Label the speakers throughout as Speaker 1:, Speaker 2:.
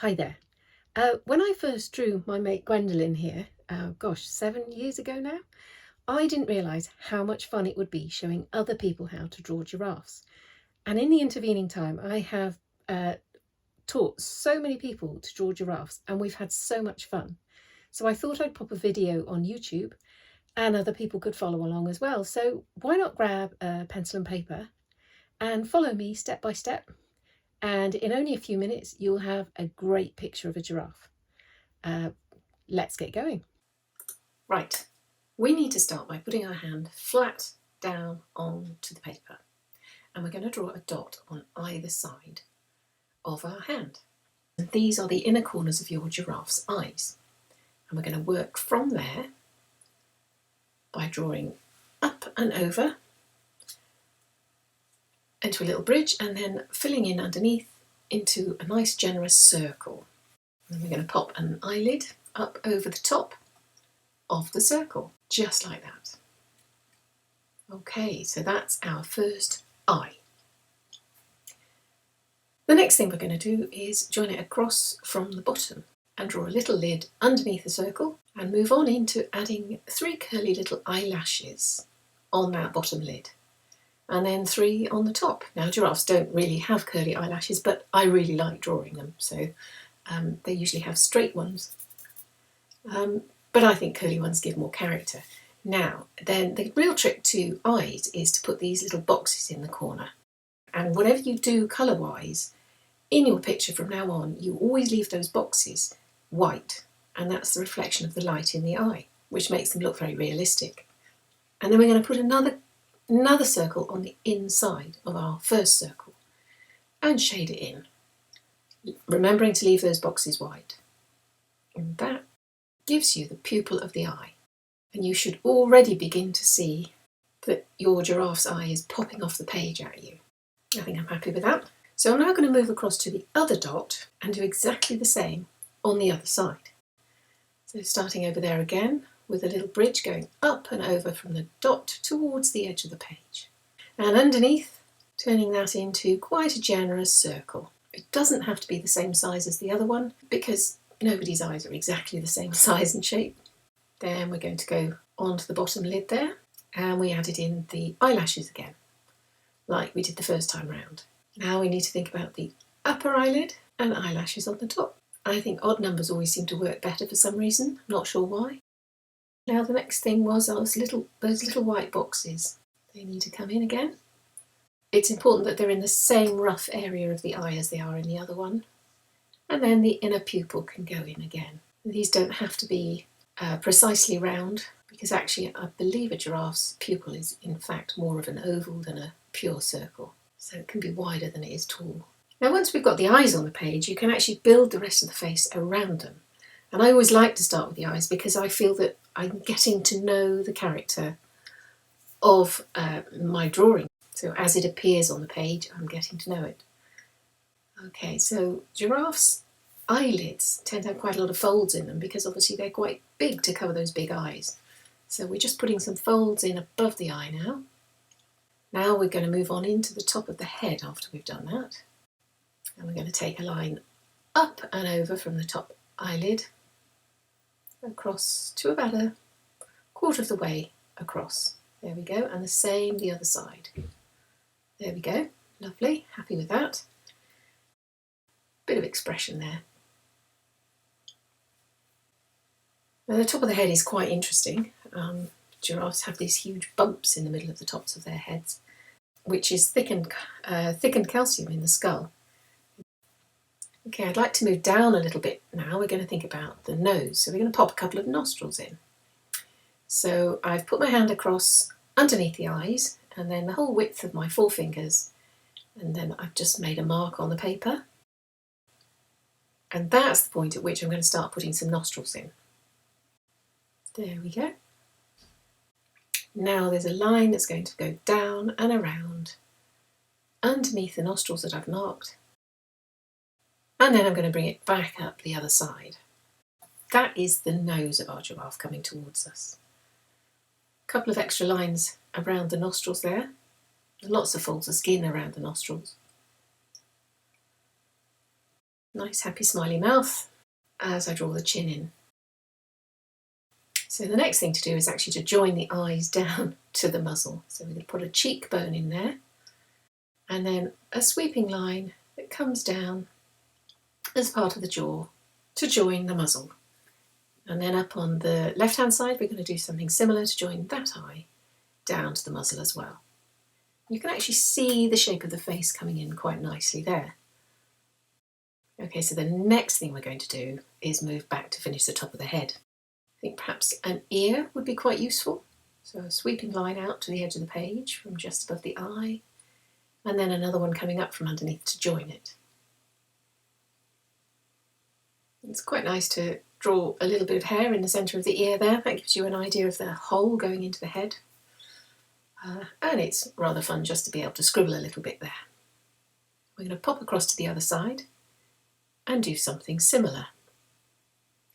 Speaker 1: Hi there. When I first drew my mate Gwendolyn here, gosh, 7 years ago now, I didn't realise how much fun it would be showing other people how to draw giraffes. And in the intervening time, I have taught so many people to draw giraffes, and we've had so much fun. So I thought I'd pop a video on YouTube and other people could follow along as well. So why not grab a pencil and paper and follow me step by step? And in only a few minutes, you'll have a great picture of a giraffe. Uh, let's get going. Right, we need to start by putting our hand flat down onto the paper. And we're going to draw a dot on either side of our hand. And these are the inner corners of your giraffe's eyes. And we're going to work from there by drawing up and over into a little bridge and then filling in underneath into a nice generous circle. And we're going to pop an eyelid up over the top of the circle, just like that. Okay, so that's our first eye. The next thing we're going to do is join it across from the bottom and draw a little lid underneath the circle and move on into adding 3 curly little eyelashes on that bottom lid and then 3 on the top. Now giraffes don't really have curly eyelashes, but I really like drawing them, so they usually have straight ones, but I think curly ones give more character. Now then, the real trick to eyes is to put these little boxes in the corner, and whatever you do colour wise in your picture from now on, you always leave those boxes white, and that's the reflection of the light in the eye, which makes them look very realistic. And then we're going to put another circle on the inside of our first circle and shade it in, remembering to leave those boxes white. And that gives you the pupil of the eye. And you should already begin to see that your giraffe's eye is popping off the page at you. I think I'm happy with that. So I'm now going to move across to the other dot and do exactly the same on the other side. So starting over there again with a little bridge going up and over from the dot towards the edge of the page. And underneath, turning that into quite a generous circle. It doesn't have to be the same size as the other one because nobody's eyes are exactly the same size and shape. Then we're going to go onto the bottom lid there and we added in the eyelashes again, like we did the first time round. Now we need to think about the upper eyelid and eyelashes on the top. I think odd numbers always seem to work better for some reason, not sure why. Now the next thing was those little white boxes. They need to come in again. It's important that they're in the same rough area of the eye as they are in the other one. And then the inner pupil can go in again. These don't have to be precisely round, because actually I believe a giraffe's pupil is in fact more of an oval than a pure circle. So it can be wider than it is tall. Now once we've got the eyes on the page, you can actually build the rest of the face around them. And I always like to start with the eyes because I feel that I'm getting to know the character of my drawing. So as it appears on the page, I'm getting to know it. Okay, so giraffes' eyelids tend to have quite a lot of folds in them because obviously they're quite big to cover those big eyes. So we're just putting some folds in above the eye now. Now we're going to move on into the top of the head after we've done that. And we're going to take a line up and over from the top eyelid across to about a quarter of the way across. There we go, and the same the other side. There we go, lovely, happy with that. Bit of expression there. Now the top of the head is quite interesting. Giraffes have these huge bumps in the middle of the tops of their heads, which is thickened calcium in the skull. Okay, I'd like to move down a little bit now. We're going to think about the nose. So we're going to pop a couple of nostrils in. So I've put my hand across underneath the eyes and then the whole width of my forefingers, and then I've just made a mark on the paper. And that's the point at which I'm going to start putting some nostrils in. There we go. Now there's a line that's going to go down and around underneath the nostrils that I've marked. And then I'm going to bring it back up the other side. That is the nose of our giraffe coming towards us. A couple of extra lines around the nostrils there. Lots of folds of skin around the nostrils. Nice happy smiley mouth as I draw the chin in. So the next thing to do is actually to join the eyes down to the muzzle. So we're going to put a cheekbone in there and then a sweeping line that comes down as part of the jaw to join the muzzle. And then up on the left hand side we're going to do something similar to join that eye down to the muzzle as well. You can actually see the shape of the face coming in quite nicely there. Okay, so the next thing we're going to do is move back to finish the top of the head. I think perhaps an ear would be quite useful. So a sweeping line out to the edge of the page from just above the eye, and then another one coming up from underneath to join it. It's quite nice to draw a little bit of hair in the centre of the ear there. That gives you an idea of the hole going into the head. And it's rather fun just to be able to scribble a little bit there. We're going to pop across to the other side and do something similar.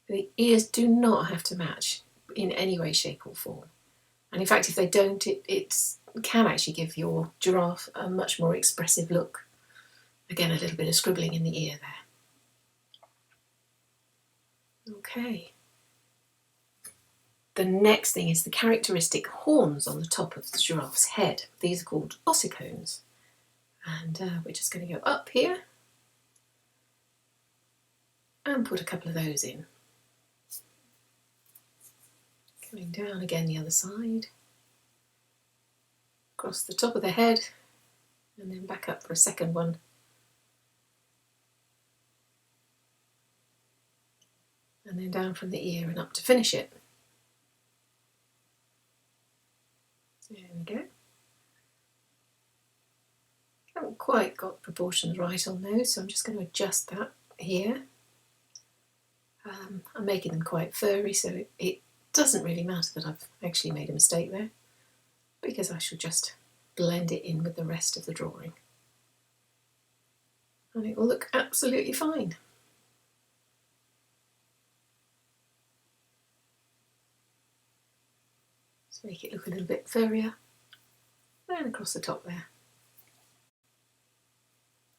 Speaker 1: The ears do not have to match in any way, shape or form. And in fact, if they don't, it can actually give your giraffe a much more expressive look. Again, a little bit of scribbling in the ear there. Okay. The next thing is the characteristic horns on the top of the giraffe's head. These are called ossicones. And we're just going to go up here and put a couple of those in. Coming down again the other side, across the top of the head, and then back up for a second one. And then down from the ear and up to finish it. There we go. Haven't quite got proportions right on those, so I'm just going to adjust that here. I'm making them quite furry, so it doesn't really matter that I've actually made a mistake there, because I shall just blend it in with the rest of the drawing. And it will look absolutely fine. Let's make it look a little bit furrier. And across the top there.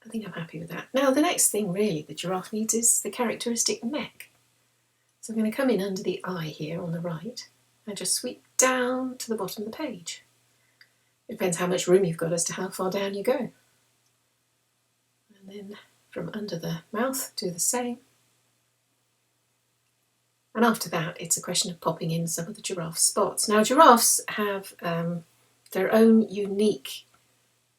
Speaker 1: I think I'm happy with that. Now the next thing really the giraffe needs is the characteristic neck. So I'm going to come in under the eye here on the right and just sweep down to the bottom of the page. It depends how much room you've got as to how far down you go. And then from under the mouth do the same. And after that it's a question of popping in some of the giraffe spots. Now giraffes have their own unique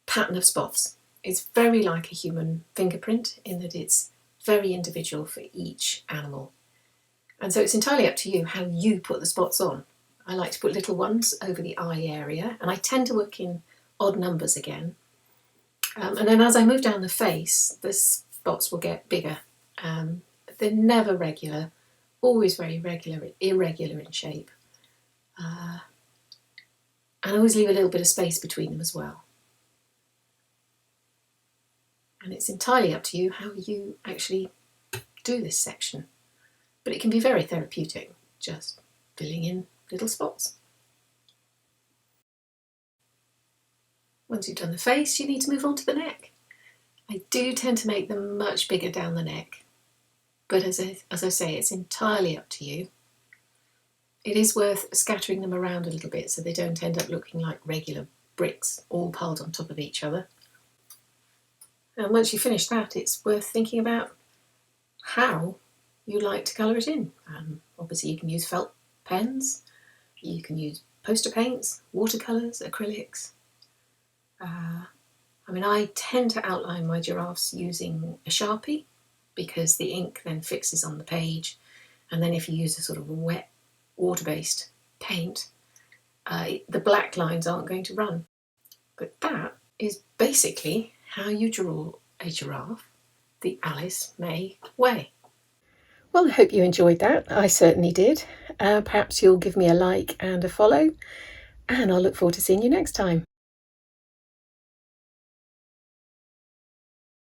Speaker 1: pattern of spots. It's very like a human fingerprint in that it's very individual for each animal. And so it's entirely up to you how you put the spots on. I like to put little ones over the eye area, and I tend to work in odd numbers again. And then as I move down the face, the spots will get bigger. They're never regular, always very irregular in shape. And I always leave a little bit of space between them as well. And it's entirely up to you how you actually do this section. But it can be very therapeutic, just filling in little spots. Once you've done the face, you need to move on to the neck. I do tend to make them much bigger down the neck, but as I say, it's entirely up to you. It is worth scattering them around a little bit so they don't end up looking like regular bricks all piled on top of each other. And once you finish that, it's worth thinking about how you like to colour it in. Obviously you can use felt pens, you can use poster paints, watercolours, acrylics. I tend to outline my giraffes using a Sharpie because the ink then fixes on the page, and then if you use a sort of wet water-based paint, the black lines aren't going to run. But that is basically how you draw a giraffe the Alice May way. Well, I hope you enjoyed that. I certainly did. Perhaps you'll give me a like and a follow, and I'll look forward to seeing you next time.